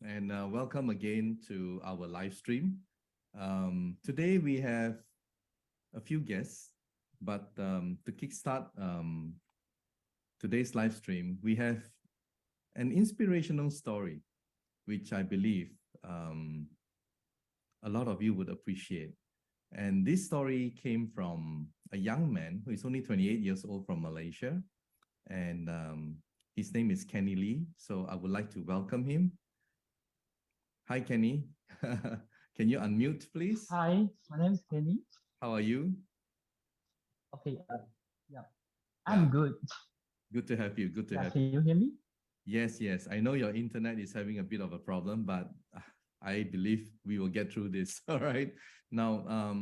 and welcome again to our live stream. Today we have a few guests, but to kickstart today's live stream, we have an inspirational story, which I believe a lot of you would appreciate. And this story came from a young man who is only 28 years old from Malaysia, and his name is Kenny Lee. So I would like to welcome him. Hi, Kenny. Can you unmute, please? Hi, my name is Kenny. How are you? Okay, yeah, I'm good. Good to have you. Good to have Can you. you hear me? Yes. I know your internet is having a bit of a problem, but I believe we will get through this. All right. Now,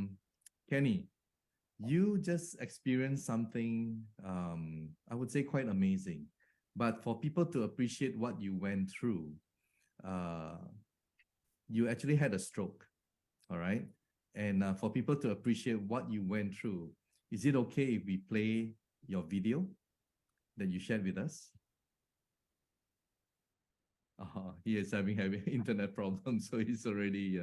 Kenny, you just experienced something, I would say quite amazing. But for people to appreciate what you went through, you actually had a stroke. All right. And for people to appreciate what you went through, is it okay if we play your video that you shared with us? He is having internet problems, so he's already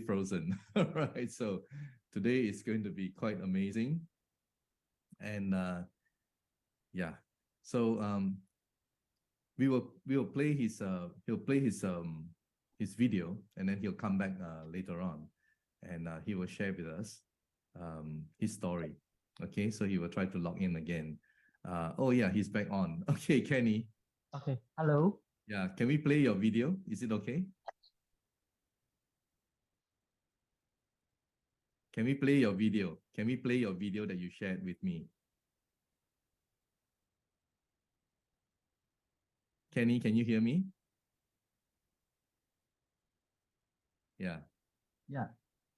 frozen. All right, so today is going to be quite amazing, and yeah, so we will play his he'll play his video, and then he'll come back later on, and he will share with us his story. Okay, so he will try to log in again. Oh yeah, he's back on. Okay, Kenny. Okay, hello. Yeah, can we play your video? Is it okay? Can we play your video? Can we play your video that you shared with me? Kenny, can you hear me? Yeah.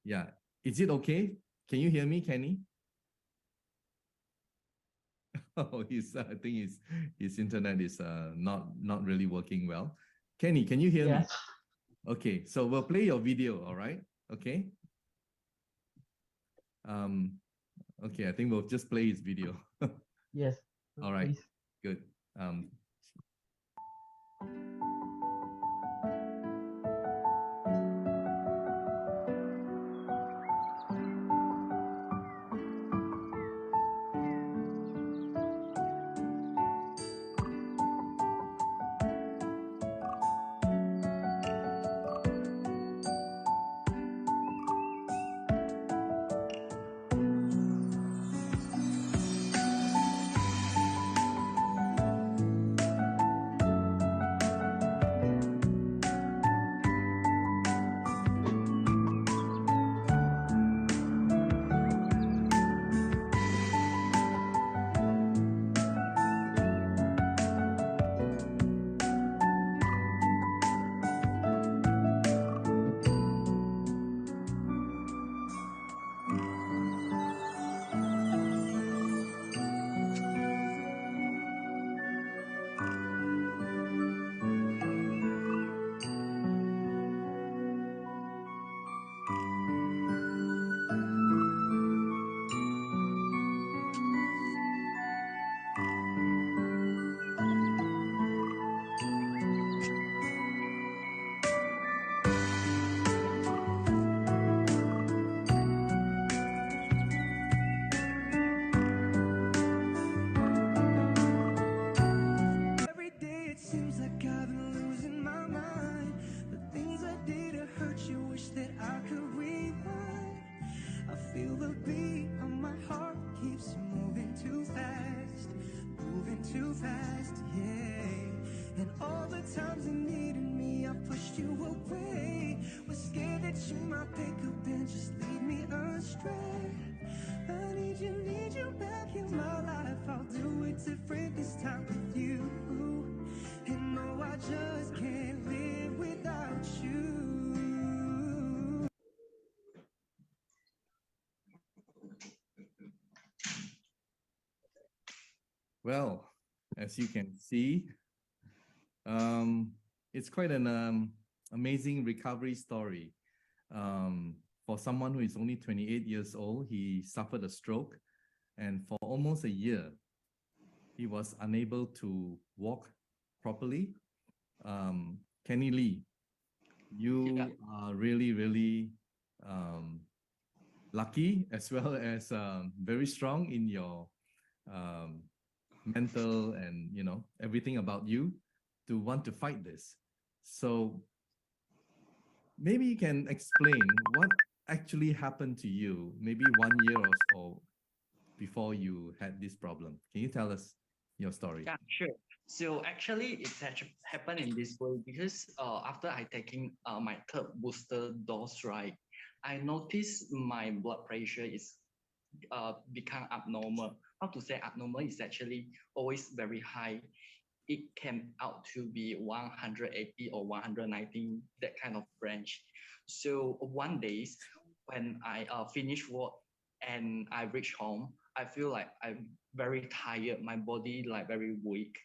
Yeah. Is it okay? Can you hear me, Kenny? Oh, I think his internet is not really working well. Kenny, can you hear me? Okay, so we'll play your video, all right? Okay. Okay, I think we'll just play his video. Yes. All right. Please. Good. Well, as you can see, it's quite an amazing recovery story. For someone who is only 28 years old, he suffered a stroke, and for almost a year, he was unable to walk properly. Kenny Lee, you are really, really lucky, as well as very strong in your mental and everything about you to want to fight this. So maybe you can explain what actually happened to you maybe 1 year or so before you had this problem. Can you tell us your story? Yeah, sure. So actually, it actually happened in this way because after I taking my third booster dose, right, I noticed my blood pressure is become abnormal. How to say abnormal is actually always very high. It came out to be 180 or 119, that kind of range. So one day when I finish work and I reach home, I feel like I'm very tired. My body like very weak.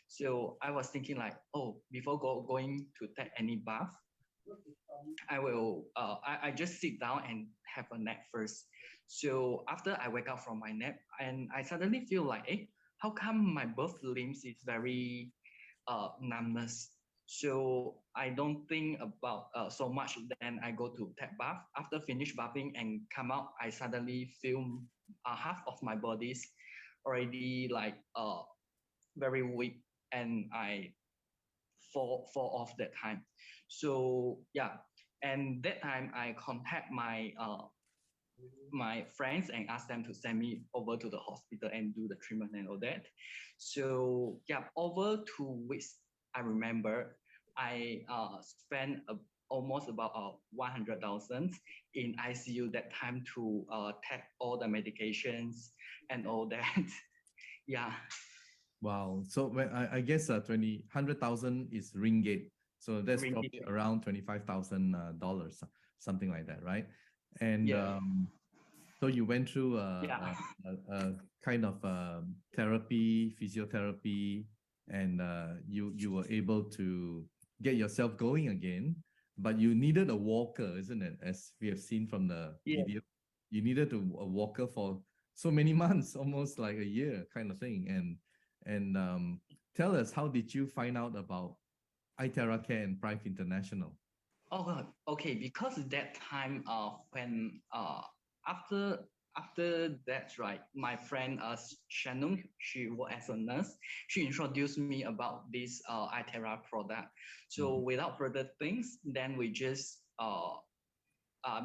So I was thinking like, oh, before going to take any bath, I just sit down and have a nap first. So after I wake up from my nap, and I suddenly feel like, how come my both limbs is very numbness? So I don't think about so much. Then I go to take bath. After finish bathing and come out, I suddenly feel half of my body's already like very weak, and I fall off that time. So yeah, and that time I contact my friends and ask them to send me over to the hospital and do the treatment and all that. So yeah, over 2 weeks, I remember I spent almost about 100,000 in ICU that time to take all the medications and all that. Yeah. Wow. So when I guess 100,000 is ringgit. So that's Ringgit. probably around $25,000, something like that, right? And Yeah. so you went through Yeah. a kind of therapy, physiotherapy, and you were able to get yourself going again. But you needed a walker, isn't it? As we have seen from the Yeah. video, you needed a walker for so many months, almost like a year, kind of thing. And tell us, how did you find out about Iteracare and Prive International? Oh, okay. Because that time, when after that, right, my friend Shannon, she worked as a nurse. She introduced me about this iTera product. So without further things, then we just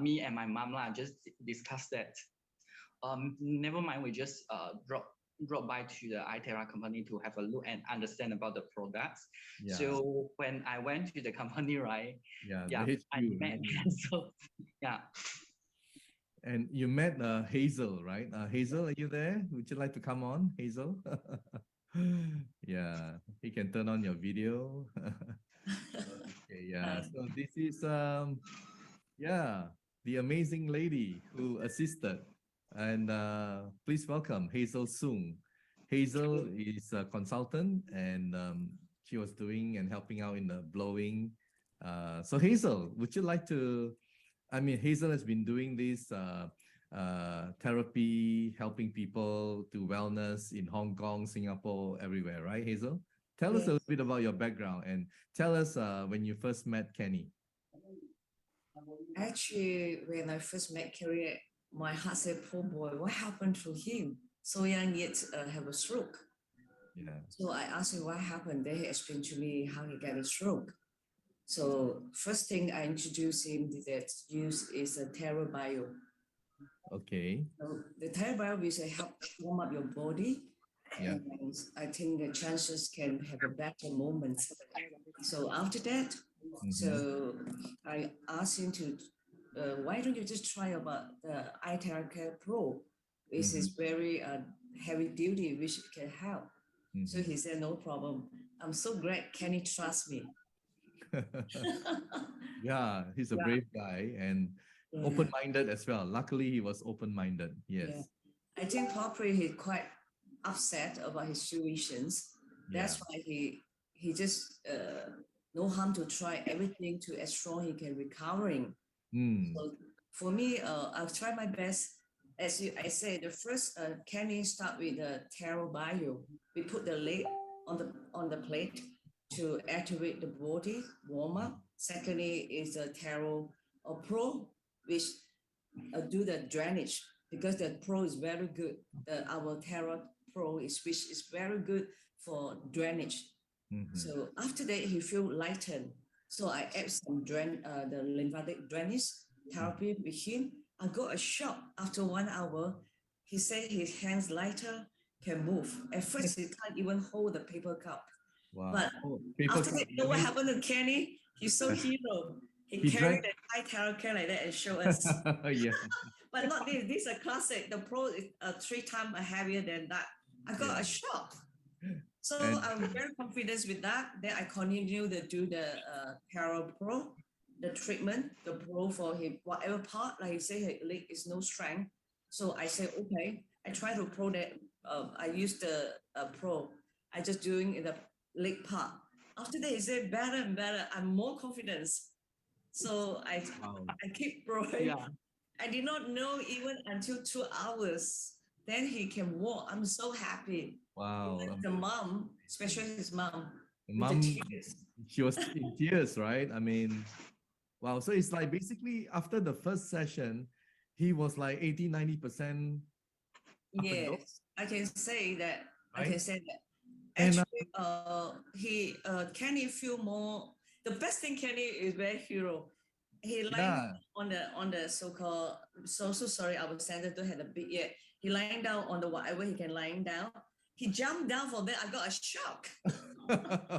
me and my mom lah just discussed that. Never mind, we just drop by to the iTera company to have a look and understand about the products. Yeah. So when I went to the company, right? Yeah, Yeah, the HQ, I met. right? So yeah. And you met Hazel, right? Hazel, are you there? Would you like to come on, Hazel? Yeah, he can turn on your video. Okay, yeah. So this is yeah, the amazing lady who assisted. And please welcome Hazel Sung. Hazel is a consultant, and she was doing and helping out in the blowing. So Hazel, would you like to? I mean, Hazel has been doing this therapy, helping people to wellness in Hong Kong, Singapore, everywhere, right, Hazel? Tell us a little bit about your background and tell us when you first met Kenny. Actually, when I first met Kerry, my heart said, poor boy, what happened to him? So young yet have a stroke. Yeah. So I asked him what happened. Then he explained to me how he got a stroke. So first thing I introduced him that use is a TerraBio. Okay. So the TerraBio will help warm up your body. Yeah. And I think the chances can have a better moment. So after that, so I asked him to, why don't you just try about the Iteracare Pro, which is very heavy duty, which can help. So he said, no problem. I'm so glad Kenny trusts me. Yeah, he's a brave guy and open-minded as well. Luckily, he was open-minded. Yes. Yeah. I think probably he's quite upset about his situations. That's why he just no harm to try everything to as strong he can recovering. So for me, I've tried my best. As I said, the first Kenny start with the TerraBio. We put the leg on the plate. to activate the body, warm up. Secondly is the Tarot Pro, which do the drainage because the Pro is very good. Our Tarot Pro is which is very good for drainage. So after that, he feel lightened. So I add some the lymphatic drainage therapy with him. I got a shock after 1 hour. He said his hands lighter, can move. At first, he can't even hold the paper cup. Wow. But Paper after cup, that, you know what happened to Kenny? He's so hero. He carried the Iteracare like that and showed us. Yeah. But not this. This is a classic. The Pro is 3 times heavier than that. I got a shock. So I'm very confident with that. Then I continue to do the Tarot Pro, the treatment, the Pro for him, whatever part, like he say his leg is no strength. So I say, okay, I try to Pro that, I use the Pro. I just doing in the leg part. After that, he said better and better. I'm more confident. So I keep Proing. Yeah. I did not know even until 2 hours. Then he can walk. I'm so happy. Wow. Even the mom, especially his mom. Mom, she was in tears, right? I mean, wow. So it's like basically after the first session, he was like 80-90%. Yes, I can say that. Right? I can say that. And, Actually, Kenny feel more. The best thing Kenny is very hero. He lying on the so-called. So sorry, our center don't have a bit yet. He lying down on the whatever he can lying down. He jumped down from there. I got a shock.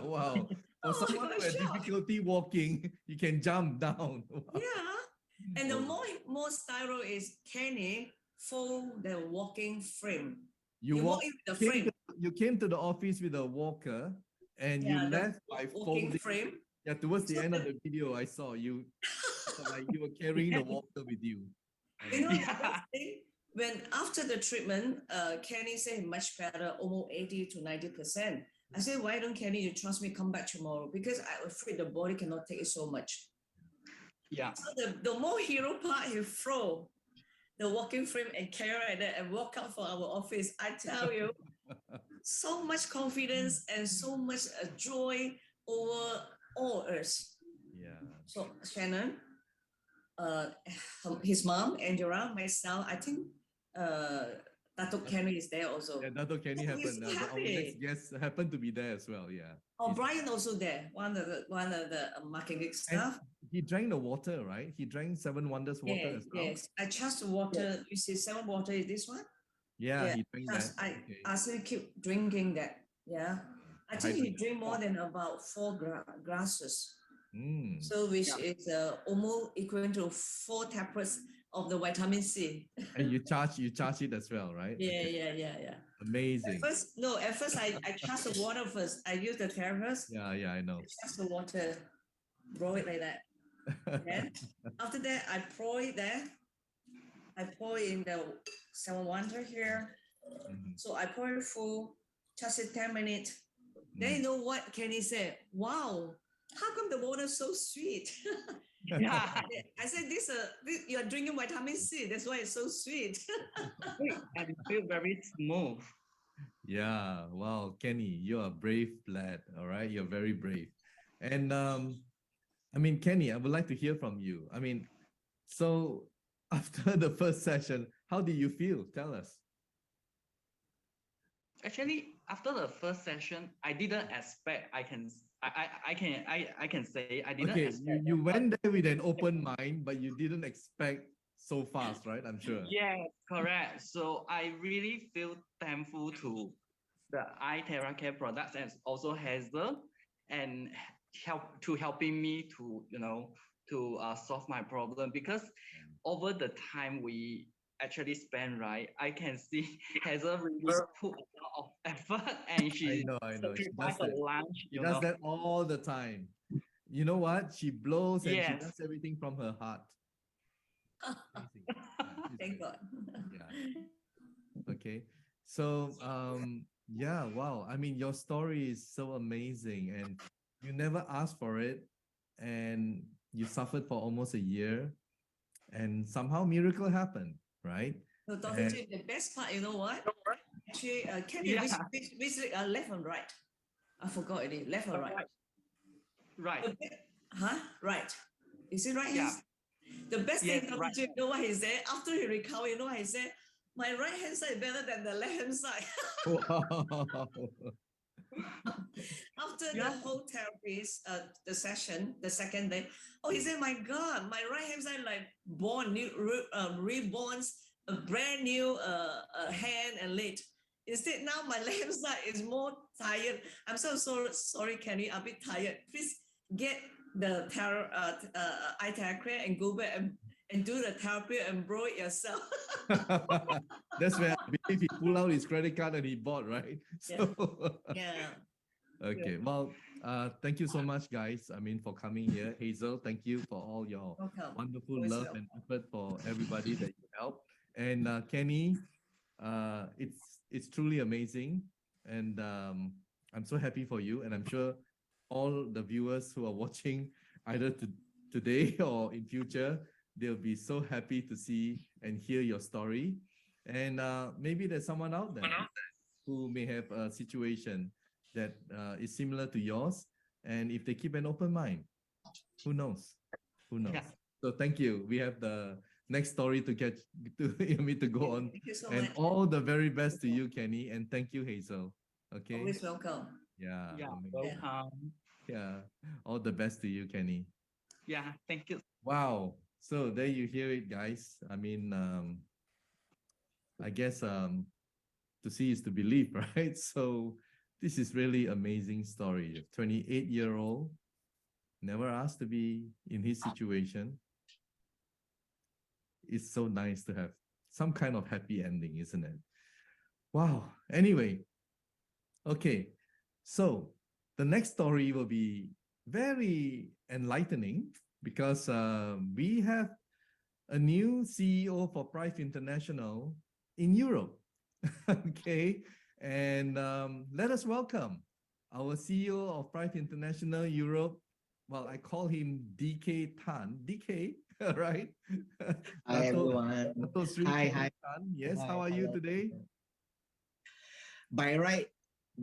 Wow. For someone who has difficulty walking, you can jump down. Wow. Yeah. And the more styro is Kenny fold the walking frame. You walk in the frame. You came to the office with a walker and you left by folding. Frame. Yeah, towards the end of the video, I saw you like you were carrying the walker with you. You know, the best thing, when after the treatment, Kenny said much better, almost 80 to 90%. I said, why don't Kenny, you trust me, come back tomorrow? Because I'm afraid the body cannot take it so much. Yeah. So the more hero part, he throw the walking frame and carry like that and walk out for our office. I tell you, so much confidence and so much joy over all us. Yeah. So Shannon, his mom, Angela, myself, I think Dato Kenny is there also. Yeah, Dato Kenny happened. Our next guest happened to be there as well. Yeah. Oh, Brian also there. One of the marketing staff. And he drank the water, right? He drank 7 Wonders water as well. Yes, I trust the water. You see, 7 water is this one. Yeah, he drank that. I asked him to keep drinking that. Yeah, I think he drink more than about 4 glasses. So which is almost equivalent to 4 tablets of the vitamin C. And you charge it as well, right? Yeah. Amazing. At first I charge the water first. I use the therapist. Yeah, I know. Charge the water, blow it like that. Then after that, I pour it there. I pour in the 7 Wonder here. So I pour it full, just 10 minutes. Then you know what Kenny said? Wow, how come the water is so sweet? Yeah. I said, this you are drinking vitamin C. That's why it's so sweet. And it feels very smooth. Yeah. Wow, Kenny, you're a brave lad. All right, you're very brave. And I mean, Kenny, I would like to hear from you. I mean, so after the first session, how did you feel? Tell us. Actually, after the first session, I didn't expect I can say I didn't expect. You went there with an open mind, but you didn't expect so fast, right? I'm sure. Yeah, correct. So I really feel thankful to the Iteracare products and also Hazel and helping me to solve my problem, because over the time we actually spend, right, I can see Hazel really put a lot of effort and she sacrificed the lunch. She does that all the time. You know what? She blows and she Yes. does everything from her heart. Thank God. Yeah. Okay. So yeah, wow. I mean, your story is so amazing and you never asked for it and you suffered for almost a year and somehow miracle happened, right? So Dr. Jim, the best part, you know what? Actually, can you which left and right? I forgot it. Left or right? Right. Huh? Right. Is it right? Yeah. The best Yes, thing, right. you know what he said? After he recovered, you know what he said? My right hand side better than the left hand side. Wow. After Yeah. the whole therapist, the session, the second day, oh, he said, my God, my right hand side like born new, reborns, a brand new hand and leg. Instead, now my left hand side is more tired. I'm so sorry, Kenny, I'm a bit tired. Please get the Iteracare and go back and do the therapy and blow it yourself. That's where I believe he pulled out his credit card and he bought, right? So, Yeah. okay. Well, thank you so much, guys. I mean, for coming here. Hazel, thank you for all your Welcome. wonderful Always love and effort for everybody that you help. And Kenny, it's truly amazing. And I'm so happy for you. And I'm sure all the viewers who are watching either today or in future, they'll be so happy to see and hear your story. And maybe there's someone out there who may have a situation that is similar to yours. And if they keep an open mind, who knows? Who knows? Yeah. So thank you. We have the next story to get to me to go on. Thank you so And much. all the very best to you, Kenny. And thank you, Hazel. Okay. Always welcome. Yeah. Yeah. Amazing. Welcome. Yeah. All the best to you, Kenny. Yeah. Thank you. Wow. So there you hear it, guys. I mean, I guess to see is to believe, right? So this is really amazing story. 28-year-old, never asked to be in his situation. It's so nice to have some kind of happy ending, isn't it? Wow. Anyway, okay. So the next story will be very enlightening because we have a new CEO for Price International in Europe. Okay. And let us welcome our CEO of Price International Europe. Well, I call him DK Tan. DK, right? Hi, everyone. Hi. Tan. Yes, Hi, how are you hello. today? By right,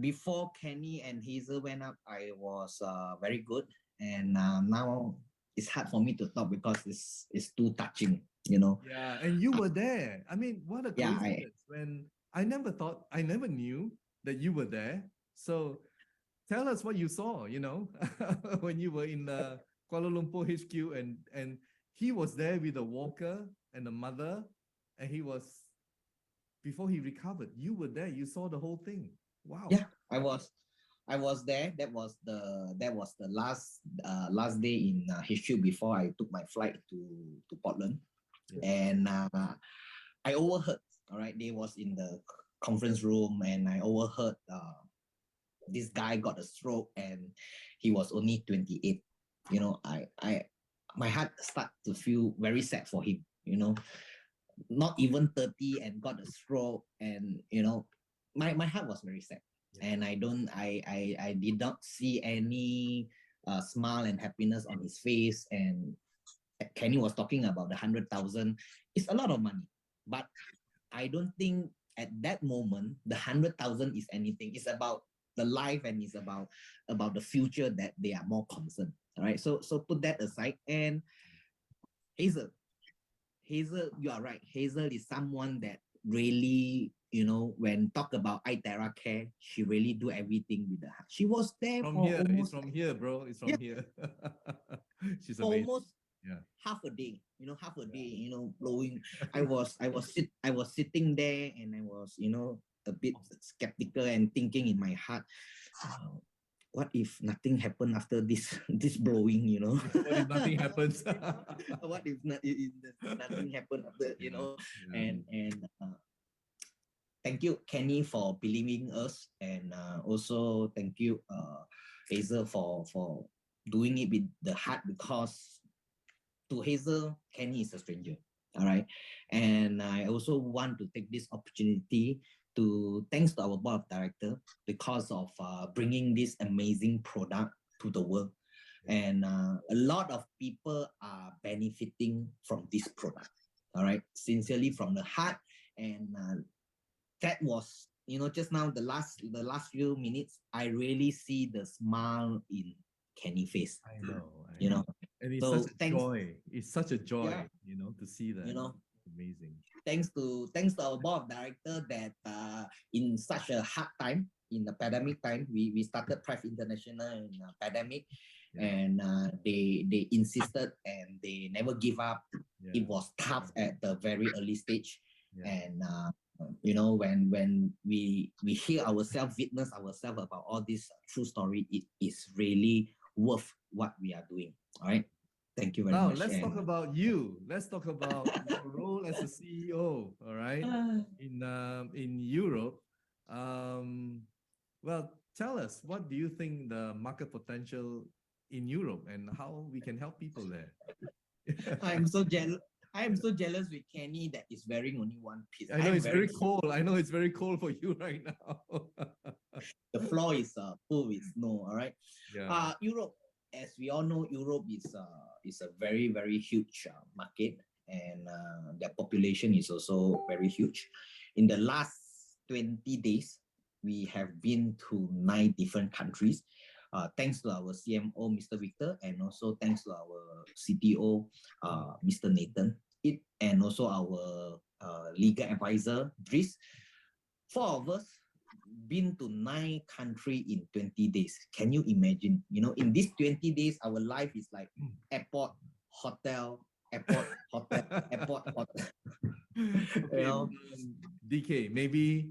before Kenny and Hazel went up, I was very good. And now it's hard for me to talk because it's too touching, you know. Yeah, and you were there. I mean, what a Yeah, coincidence. When I never knew that you were there. So tell us what you saw, when you were in Kuala Lumpur HQ and he was there with a walker and a mother, and before he recovered, you were there, you saw the whole thing. Wow. Yeah, I was there. That was the last day in HQ before I took my flight to Portland. Yeah. And I overheard, all right, they was in the conference room and I overheard this guy got a stroke and he was only 28. You know, my heart start to feel very sad for him, not even 30 and got a stroke. And, my heart was very sad. Yeah. And I did not see any smile and happiness on his face. And Kenny was talking about the 100,000. It's a lot of money, but I don't think at that moment the 100,000 is anything. It's about the life and it's about the future that they are more concerned. All right. So put that aside. And Hazel, you are right. Hazel is someone that really, when talk about Iteracare, she really do everything with the heart. She was there from for here. almost, It's from here, bro. It's from here. She's for amazing. almost half a day. Half a day. Blowing. I was sitting there and I was, a bit skeptical and thinking in my heart, what if nothing happened after this blowing, What if nothing happens? What if nothing happened after, and thank you, Kenny, for believing us, and also thank you, Hazel, for doing it with the heart, because to Hazel, Kenny is a stranger. All right. And I also want to take this opportunity to thanks to our board of directors because of bringing this amazing product to the world. And a lot of people are benefiting from this product. All right. Sincerely from the heart. And that was, just now, the last few minutes, I really see the smile in Kenny face. I know. You know, And it's so such a thanks, joy. It's such a joy, Yeah. to see that. you know, Amazing. thanks to our board of director that in such a hard time, in the pandemic time, we started Prive International in a pandemic, and they insisted and they never give up. Yeah. It was tough at the very early stage, Yeah. and when we hear ourselves, witness ourselves about all this true story, it is really worth what we are doing. All right. Thank you very Now, much. let's talk about you. Let's talk about your role as a CEO. All right, in Europe. Well, tell us, what do you think the market potential in Europe and how we can help people there? I'm so jealous. I am so jealous with Kenny that is wearing only one piece. I know it's very cold. I know it's very cold for you right now. The floor is full with snow. All right. Yeah. Europe, as we all know, Europe is a very, very huge market, and their population is also very huge. In the last 20 days, we have been to 9 different countries. Thanks to our CMO, Mr. Victor, and also thanks to our CTO, Mr. Nathan, and also our legal advisor, Driss. 4 of us been to 9 countries in 20 days. Can you imagine? In these 20 days, our life is like airport, hotel, airport, hotel, airport, hotel. Okay, DK, maybe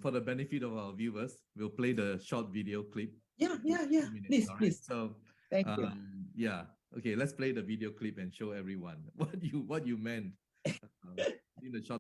for the benefit of our viewers, we'll play the short video clip. Yeah. Minutes, Please. So, thank you. Yeah. Okay, let's play the video clip and show everyone what you meant in the short.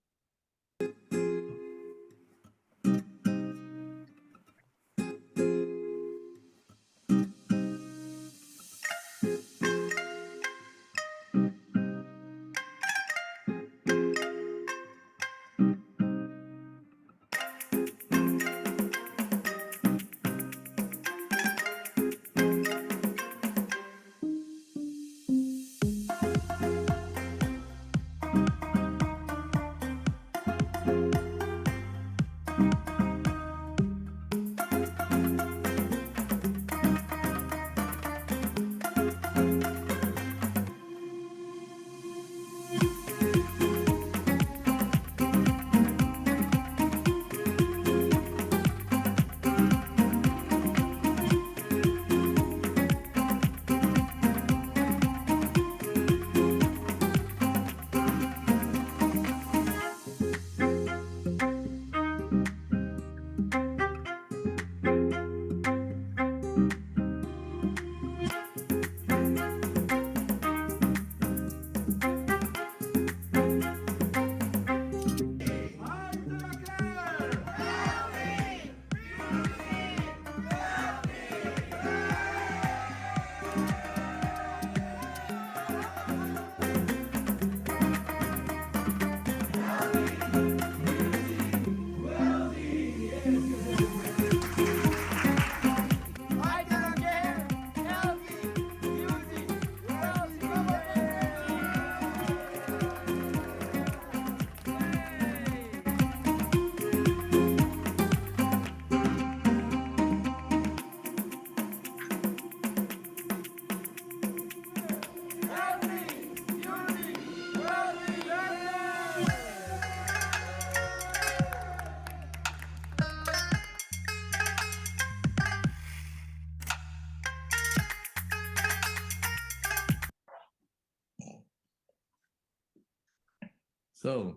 So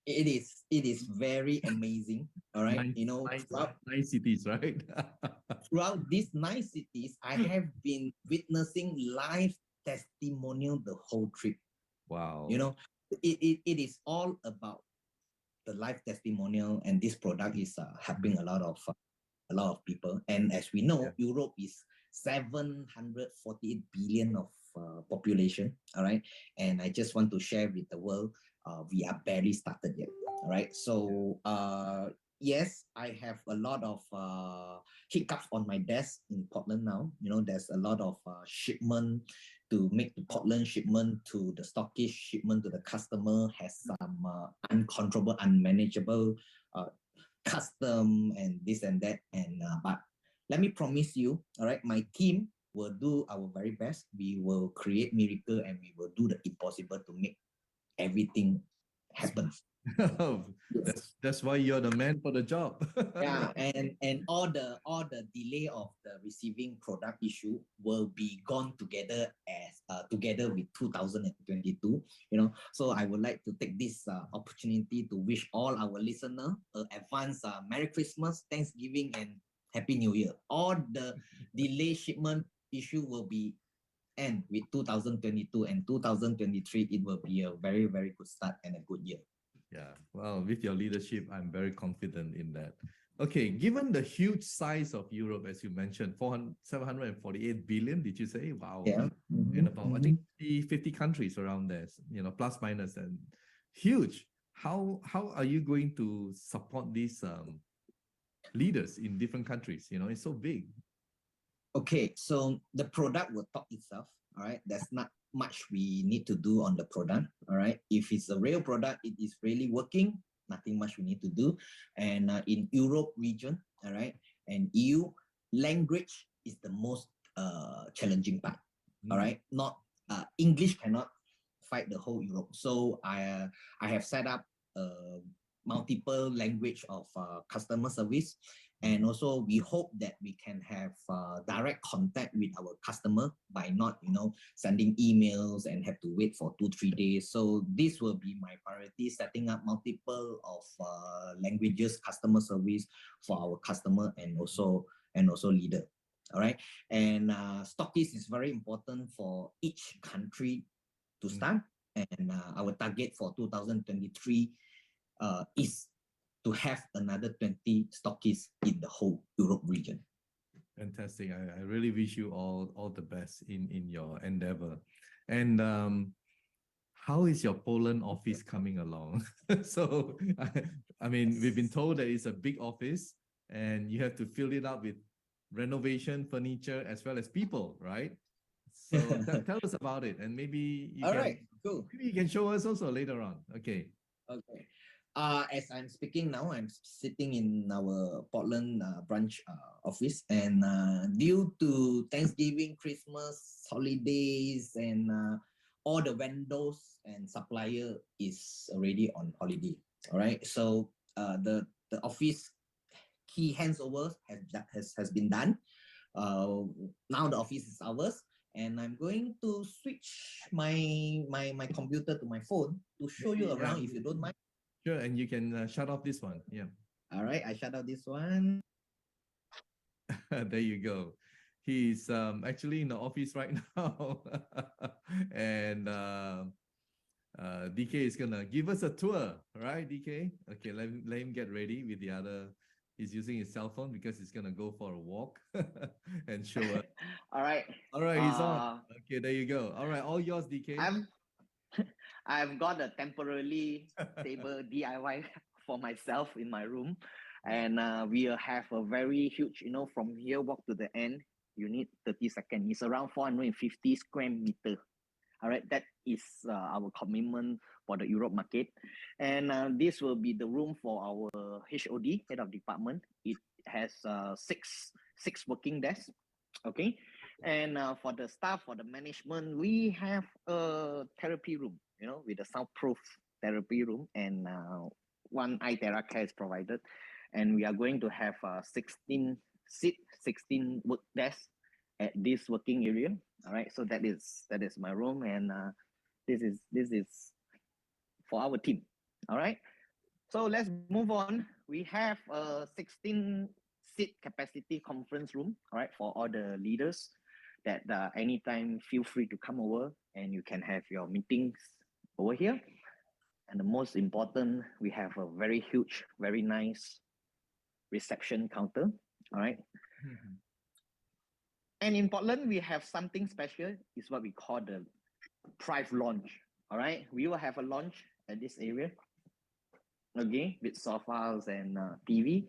it is very amazing. All right. Nine cities, right? Throughout these 9 cities, I have been witnessing live testimonial the whole trip. Wow. It is all about the live testimonial, and this product is helping a lot of people. And as we know, Europe is 748 billion of population. All right. And I just want to share with the world, we are barely started yet. All right. So yes, I have a lot of hiccups on my desk in Portland now. There's a lot of shipment to make the Portland, shipment to the stockist, shipment to the customer has some uncontrollable, unmanageable custom and this and that. And but let me promise you, all right, my team will do our very best. We will create miracle and we will do the impossible to make everything happen. That's why you're the man for the job. Yeah, and all the delay of the receiving product issue will be gone together as together with 2022. So I would like to take this opportunity to wish all our listeners advance Merry Christmas, Thanksgiving, and Happy New Year. All the delay shipment issue will be end with 2022 and 2023. It will be a very, very good start and a good year. Yeah, well, with your leadership, I'm very confident in that. Okay, given the huge size of Europe, as you mentioned, 748 billion, did you say? Wow. Yeah. And about, I think, 50 countries around there, plus minus, and huge. How are you going to support these leaders in different countries? It's so big. Okay, so the product will talk itself. All right, there's not much we need to do on the product. All right, if it's a real product, it is really working. Nothing much we need to do. And in Europe region, all right, and EU, language is the most challenging part. All right, not English cannot fight the whole Europe. So I have set up multiple language of customer service. And also we hope that we can have direct contact with our customer by not, sending emails and have to wait for 2-3 days. So this will be my priority, setting up multiple of languages, customer service for our customer and also leader. All right. And stockist is very important for each country to start. And our target for 2023 is to have another 20 stockists in the whole Europe region. Fantastic. I really wish you all the best in your endeavor. And how is your Poland office coming along? So, I mean, we've been told that it's a big office and you have to fill it up with renovation, furniture, as well as people, right? So tell us about it, and maybe you cool. Maybe you can show us also later on. Okay. Okay. As I'm speaking now, I'm sitting in our Portland branch office, and due to Thanksgiving, Christmas, holidays, and all the vendors and supplier is already on holiday. All right, so the office key handover has been done. Now the office is ours. And I'm going to switch my computer to my phone to show you around, if you don't mind. Sure, and you can shut off this one. Yeah. All right, I shut off this one. There you go. He's actually in the office right now. And DK is gonna give us a tour, right, DK? Okay, let him get ready with the other. He's using his cell phone because he's gonna go for a walk and show us. All right. All right, he's on. Okay, there you go. All right, all yours, DK. I've got a temporarily table DIY for myself in my room, and we'll have a very huge, from here walk to the end, you need 30 seconds. It's around 450 square meter. All right, that is our commitment for the Europe market. And this will be the room for our HOD, head of department. It has six working desks. Okay. And for the staff, for the management, we have a therapy room, with a soundproof therapy room, and one Iteracare is provided. And we are going to have 16 work desks at this working area. All right, so that is my room, and this is for our team. All right, so let's move on. We have a 16 seat capacity conference room. All right, for all the leaders that anytime feel free to come over and you can have your meetings over here. And the most important, we have a very huge, very nice reception counter. All right. Mm-hmm. And in Portland, we have something special. It's what we call the private lounge. All right. We will have a lounge at this area. Okay, with sofas and TV.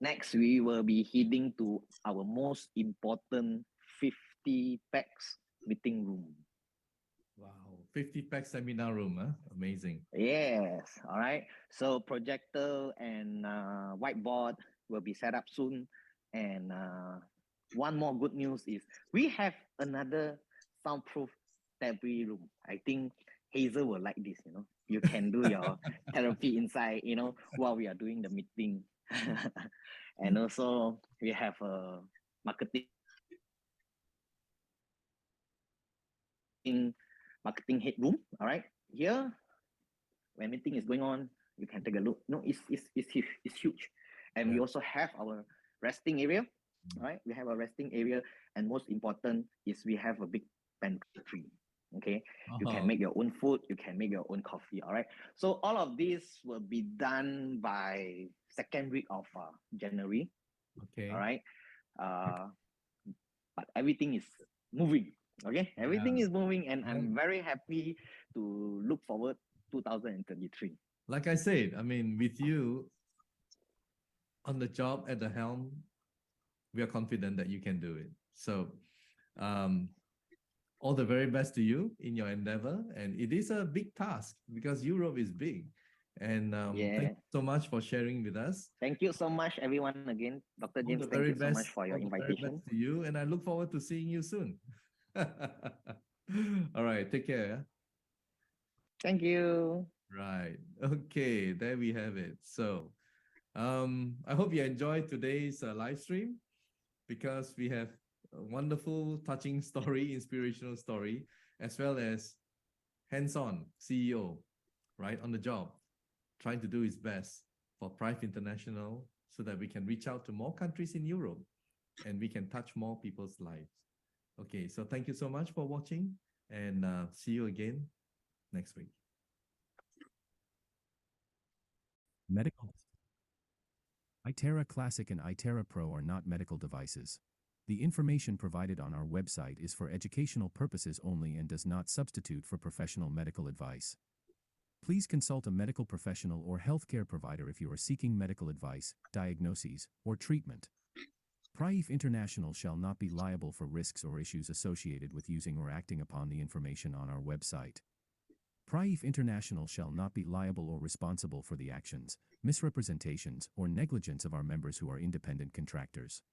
Next, we will be heading to our most important 50 pax meeting room. Wow, 50 pax seminar room, huh? Amazing. Yes, all right. So projector and whiteboard will be set up soon. And one more good news is we have another soundproof therapy room. I think Hazel will like this, you know. You can do your therapy inside, you know, while we are doing the meeting. And also we have a marketing headroom. All right. Here, when meeting is going on, you can take a look. No, it's huge. It's huge. And we also have our resting area. All right. We have a resting area. And most important is we have a big pantry. Okay. You can make your own food. You can make your own coffee. All right. So all of this will be done by second week of January. Okay. All right. But everything is moving. Okay. Everything is moving. And I'm very happy to look forward 2023. Like I said, I mean, with you on the job at the helm, we are confident that you can do it. So all the very best to you in your endeavor. And it is a big task because Europe is big. And thank you so much for sharing with us. Thank you so much, everyone. Again, Dr. James, thank you so much for your invitation. To you, and I look forward to seeing you soon. All right, take care. Thank you. Right. Okay, there we have it. So I hope you enjoyed today's live stream because we have a wonderful, touching story, inspirational story, as well as hands-on CEO, right, on the job, trying to do his best for Prive International so that we can reach out to more countries in Europe and we can touch more people's lives. Okay, so thank you so much for watching and see you again next week. Medical. Itera Classic and Itera Pro are not medical devices. The information provided on our website is for educational purposes only and does not substitute for professional medical advice. Please consult a medical professional or healthcare provider if you are seeking medical advice, diagnoses, or treatment. Prive International shall not be liable for risks or issues associated with using or acting upon the information on our website. Prive International shall not be liable or responsible for the actions, misrepresentations, or negligence of our members who are independent contractors.